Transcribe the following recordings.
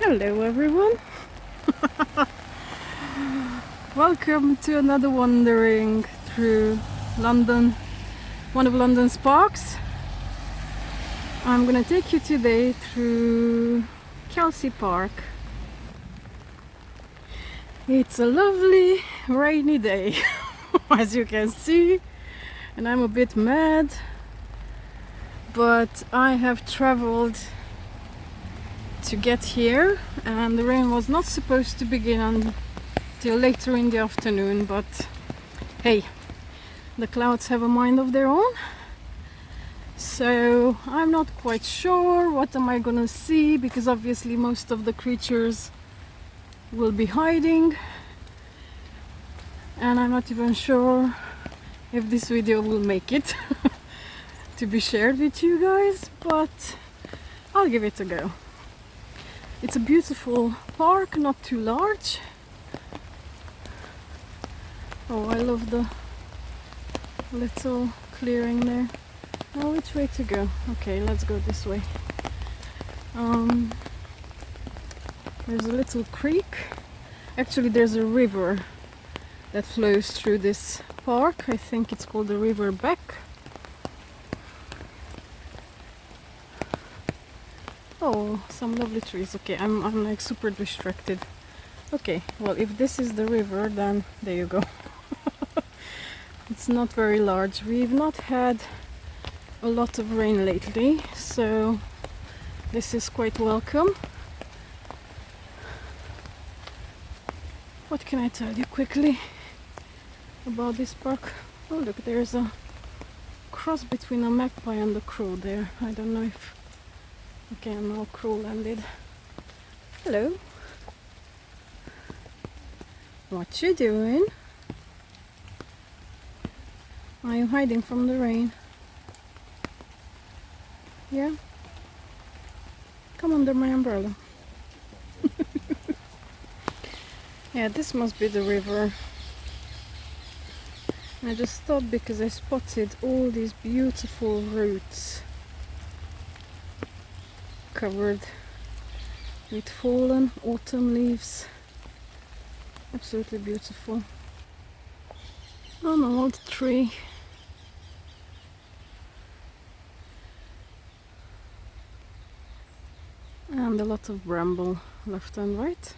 Hello everyone. Welcome to another wandering through London, one of London's parks. I'm gonna take you today through Kelsey Park. It's a lovely rainy day as you can see, and I'm a bit mad, but I have traveled to get here, and the rain was not supposed to begin until later in the afternoon, but hey, the clouds have a mind of their own. So I'm not quite sure what am I gonna see, because obviously most of the creatures will be hiding, and I'm not even sure if this video will make it to be shared with you guys, but I'll give it a go. It's a beautiful park, not too large. Oh, I love the little clearing there. Oh, which way to go? Okay, let's go this way. There's a little creek. Actually, there's a river that flows through this park. I think it's called the River Beck. Oh, some lovely trees. Okay, I'm like super distracted. Okay, well, if this is the river, then there you go. It's not very large. We've not had a lot of rain lately, so this is quite welcome. What can I tell you quickly about this park? Oh look, there's a cross between a magpie and a crow there. I don't know if... Okay, now crow landed. Hello. What you doing? Are you hiding from the rain? Yeah? Come under my umbrella. Yeah, this must be the river. I just thought, because I spotted all these beautiful roots covered with fallen autumn leaves. Absolutely beautiful. An old tree. And a lot of bramble left and right.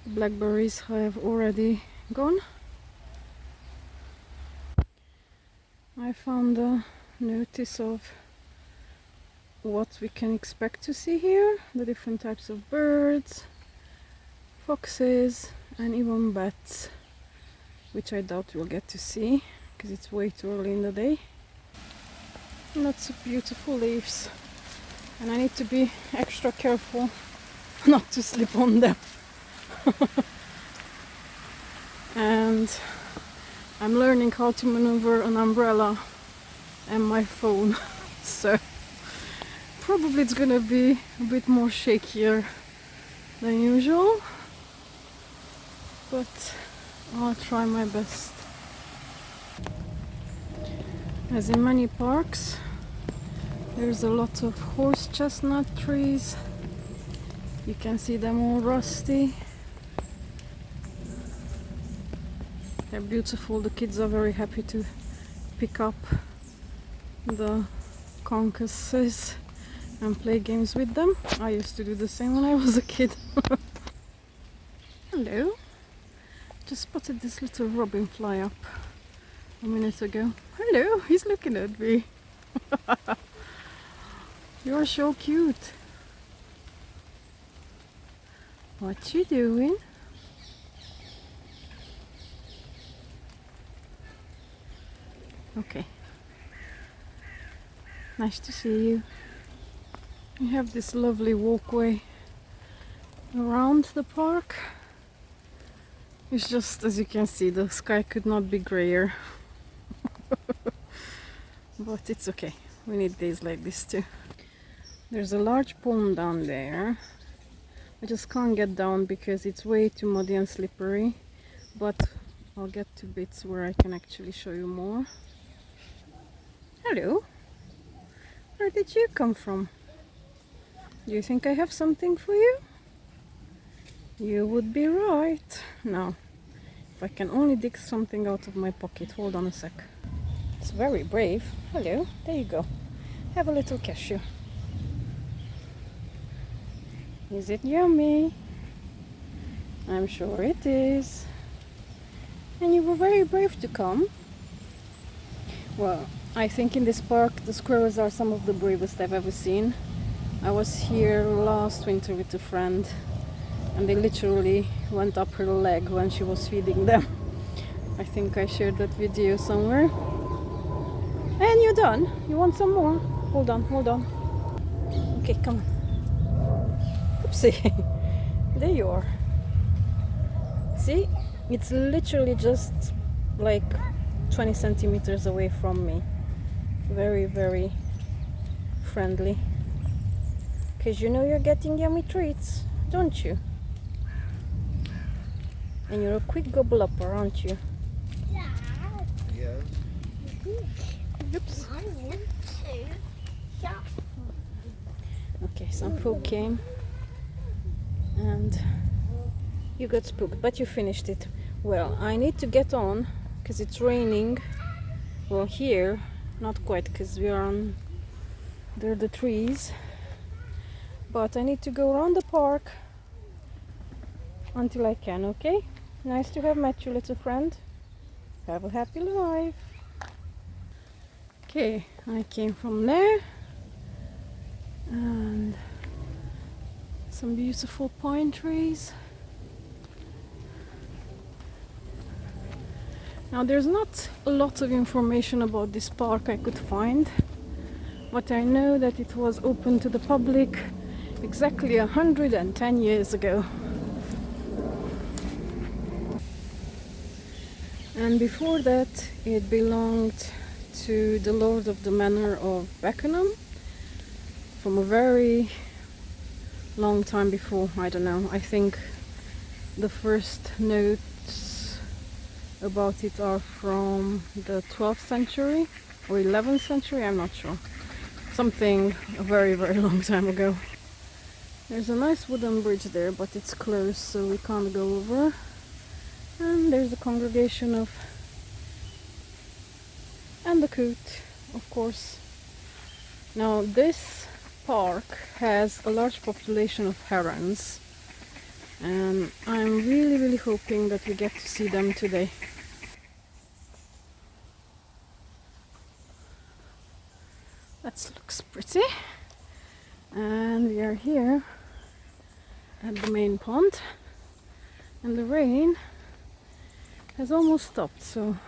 The blackberries have already gone. I found a notice of what we can expect to see here, the different types of birds, foxes, and even bats, which I doubt we'll get to see because it's way too early in the day. Lots of beautiful leaves, and I need to be extra careful not to slip on them. And I'm learning how to maneuver an umbrella and my phone, so probably it's gonna be a bit more shakier than usual, but I'll try my best. As in many parks, there's a lot of horse chestnut trees. You can see them all rusty. They're beautiful. The kids are very happy to pick up the carcasses and play games with them. I used to do the same when I was a kid. Hello. Just spotted this little robin fly up a minute ago. Hello, he's looking at me. You're so cute. What you doing? Okay. Nice to see you. We have this lovely walkway around the park. It's just, as you can see, the sky could not be grayer. But it's okay. We need days like this too. There's a large pond down there. I just can't get down because it's way too muddy and slippery. But I'll get to bits where I can actually show you more. Hello. Where did you come from? Do you think I have something for you? You would be right. Now, if I can only dig something out of my pocket. Hold on a sec. It's very brave. Hello, there you go. Have a little cashew. Is it yummy? I'm sure it is. And you were very brave to come. Well, I think in this park the squirrels are some of the bravest I've ever seen. I was here last winter with a friend and they literally went up her leg when she was feeding them. I think I shared that video somewhere. And you're done? You want some more? Hold on, hold on. Okay, come on. Oopsie. There you are. See? It's literally just like 20 centimeters away from me. Very, very friendly. Because you know you're getting yummy treats, don't you? And you're a quick gobble upper, aren't you? Yeah. Yes. Oops. I want to. Yeah. Okay, some folk came and you got spooked, but you finished it. Well, I need to get on because it's raining. Well, here, not quite because we are on there are the trees. But I need to go around the park until I can, okay? Nice to have met you, little friend. Have a happy life. Okay, I came from there. And some beautiful pine trees. Now there's not a lot of information about this park I could find, but I know that it was open to the public exactly 110 years ago. And before that it belonged to the lord of the manor of Beckenham from a very long time before. I don't know, I think the first notes about it are from the 12th century or 11th century, I'm not sure. Something a very, very long time ago. There's a nice wooden bridge there, but it's closed so we can't go over. And there's a congregation of and the coot, of course. Now this park has a large population of herons and I'm really hoping that we get to see them today. That looks pretty. And we are here at the main pond and the rain has almost stopped, so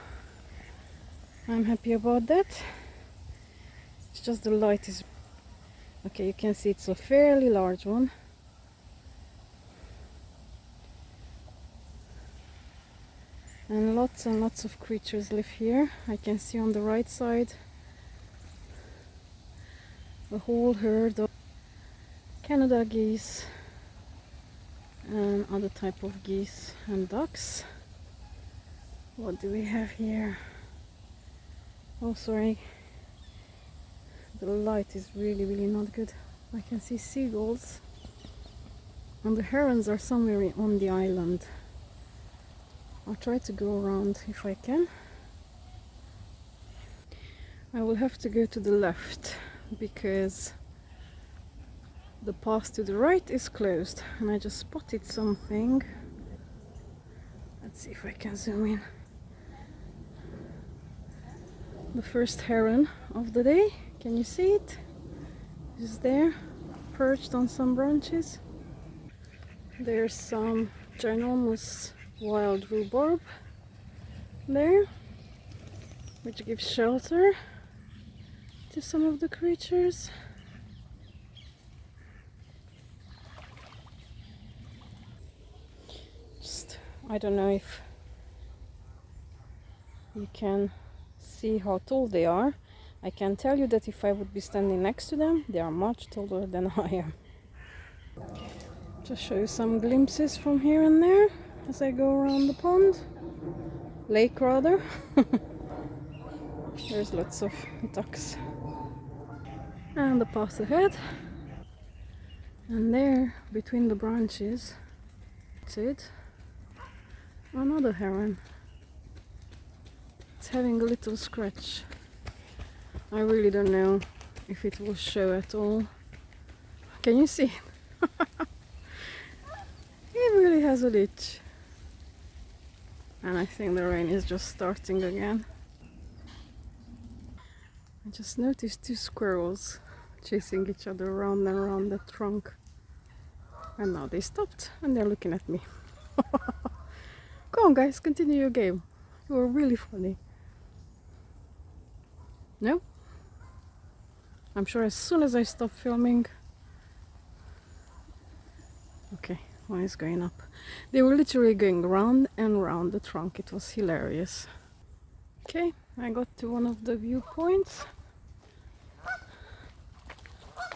I'm happy about that. It's just the light is okay, you can see it's a fairly large one. And lots of creatures live here. I can see on the right side a whole herd of Canada geese and other type of geese and ducks. What do we have here? Oh, sorry, the light is really not good. I can see seagulls and the herons are somewhere on the island. I'll try to go around if I can. I will have to go to the left because the path to the right is closed and I just spotted something. Let's see if I can zoom in. The first heron of the day. Can you see it? It's there, perched on some branches. There's some ginormous wild rhubarb there, which gives shelter to some of the creatures. I don't know if you can see how tall they are. I can tell you that if I would be standing next to them, they are much taller than I am. Just show you some glimpses from here and there as I go around the pond. Lake rather. There's lots of ducks. And the path ahead. And there, between the branches, spotted another heron. It's having a little scratch. I really don't know if it will show at all. Can you see it? It really has a itch. And I think the rain is just starting again. I just noticed two squirrels chasing each other around and around the trunk. And now they stopped and they're looking at me. Come on guys, continue your game. You were really funny. No? I'm sure as soon as I stop filming... Okay, one is going up. They were literally going round and round the trunk. It was hilarious. Okay, I got to one of the viewpoints.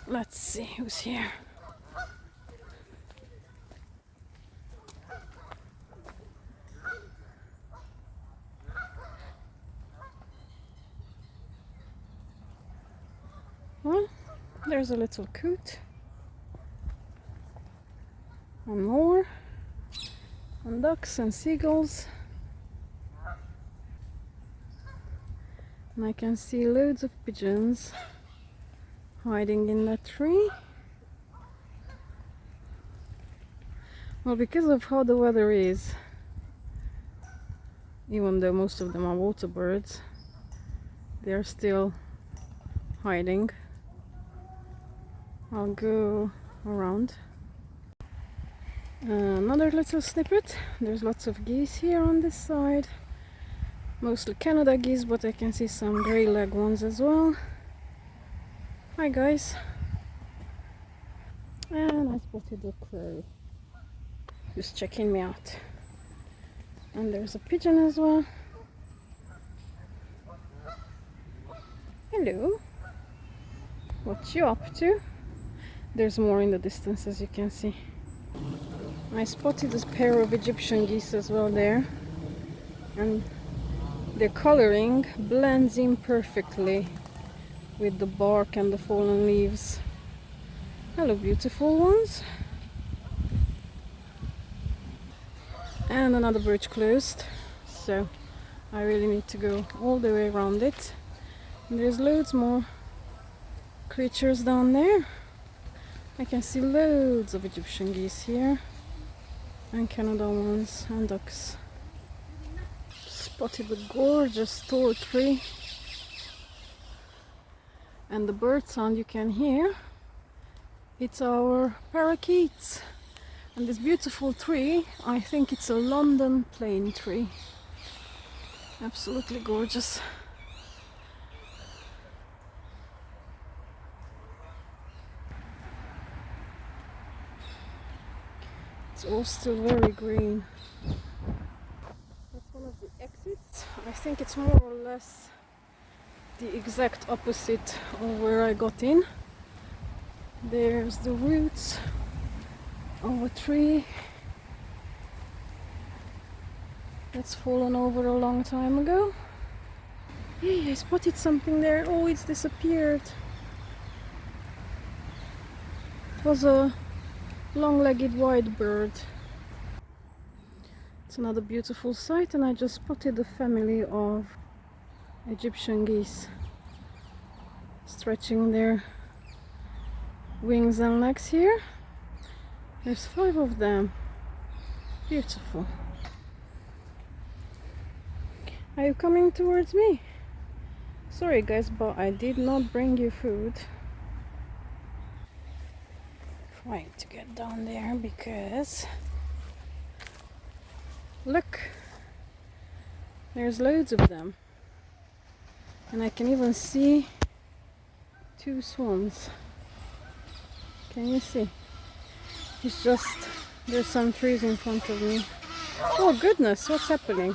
Let's see who's here. Well, there's a little coot. And more. And ducks and seagulls. And I can see loads of pigeons hiding in that tree. Well, because of how the weather is, even though most of them are water birds, they're still hiding. I'll go around. Another little snippet. There's lots of geese here on this side. Mostly Canada geese, but I can see some grey leg ones as well. Hi guys. And I spotted a crow who's checking me out. And there's a pigeon as well. Hello. What you up to? There's more in the distance, as you can see. I spotted a pair of Egyptian geese as well there. And their coloring blends in perfectly with the bark and the fallen leaves. Hello, beautiful ones. And another bridge closed, so I really need to go all the way around it. And there's loads more creatures down there. I can see loads of Egyptian geese here, and Canada ones, and ducks. Spotted a gorgeous tall tree, and the bird sound you can hear, it's our parakeets. And this beautiful tree, I think it's a London plane tree. Absolutely gorgeous. It's all still very green. That's one of the exits. I think it's more or less the exact opposite of where I got in. There's the roots of a tree that's fallen over a long time ago. Hey, I spotted something there. Oh, it's disappeared. It was a long-legged white bird. It's another beautiful sight, and I just spotted a family of Egyptian geese stretching their wings and legs here. There's 5 of them. Beautiful. Are you coming towards me? Sorry guys, but I did not bring you food. Trying to get down there because look, there's loads of them, and I can even see 2 swans. Can you see? It's just there's some trees in front of me. Oh goodness, what's happening?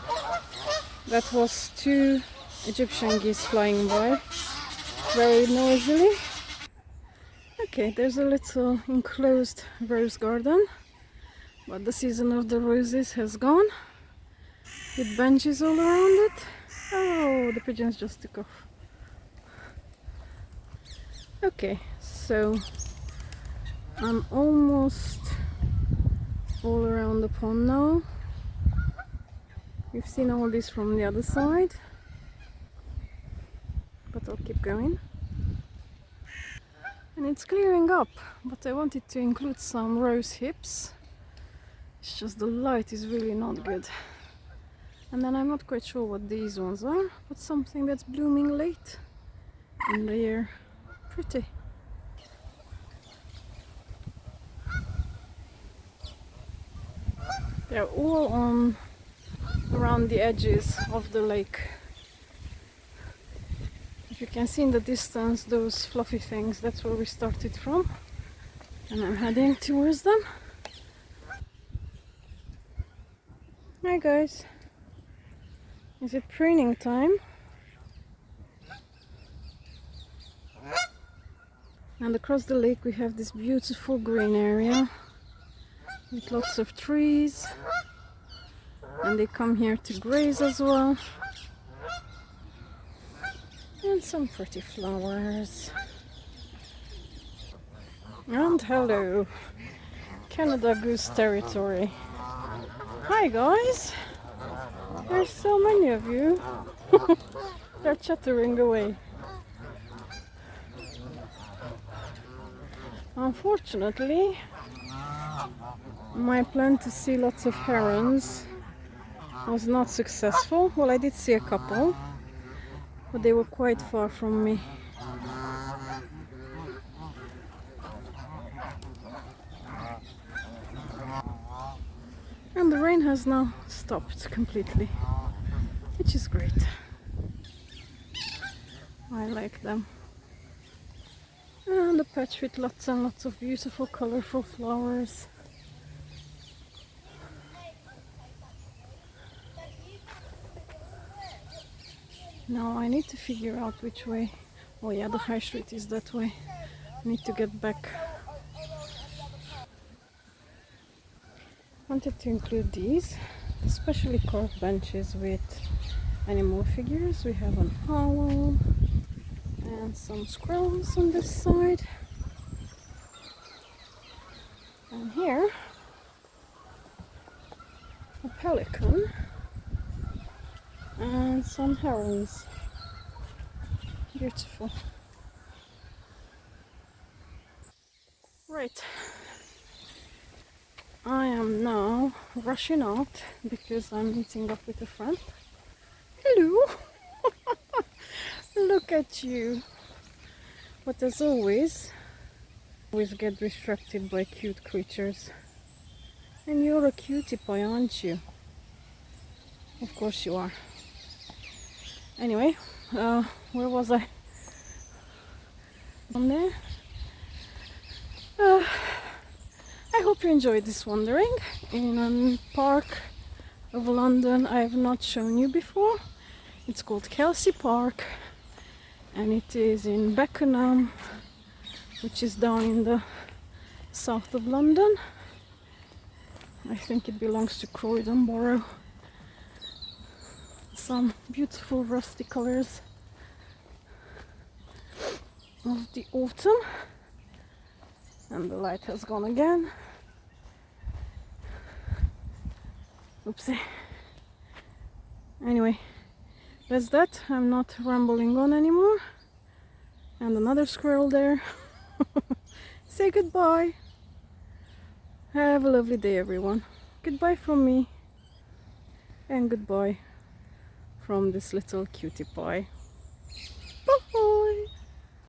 That was 2 Egyptian geese flying by very noisily. Okay, there's a little enclosed rose garden, but the season of the roses has gone, with benches all around it. Oh, the pigeons just took off. Okay, so I'm almost all around the pond now. We've seen all this from the other side, but I'll keep going. And it's clearing up, but I wanted to include some rose hips. It's just the light is really not good. And then I'm not quite sure what these ones are, but something that's blooming late in the year. Pretty. They're all on around the edges of the lake. If you can see in the distance those fluffy things, that's where we started from. And I'm heading towards them. Hi guys. Is it preening time? And across the lake we have this beautiful green area with lots of trees, and they come here to graze as well, and some pretty flowers. And hello, Canada Goose territory. Hi guys, there's so many of you. They're chattering away. Unfortunately, my plan to see lots of herons was not successful. Well, I did see a couple, but they were quite far from me. And the rain has now stopped completely, which is great. I like them. And a patch with lots and lots of beautiful colorful flowers. Now I need to figure out which way. Oh yeah, the high street is that way. I need to get back. Wanted to include these, especially carved benches with animal figures. We have an owl and some squirrels on this side. And here, a pelican and some herons. Beautiful. Right. I am now rushing out because I'm meeting up with a friend. Hello! Look at you! But as always get distracted by cute creatures. And you're a cutie pie, aren't you? Of course you are. Anyway, where was I? On there. I hope you enjoyed this wandering in a park of London I have not shown you before. It's called Kelsey Park, and it is in Beckenham, which is down in the south of London. I think it belongs to Croydon Borough. Some beautiful rusty colors of the autumn. And the light has gone again. Oopsie. Anyway, that's that. I'm not rambling on anymore. And another squirrel there. Say goodbye. Have a lovely day, everyone. Goodbye from me. And goodbye from this little cutie pie.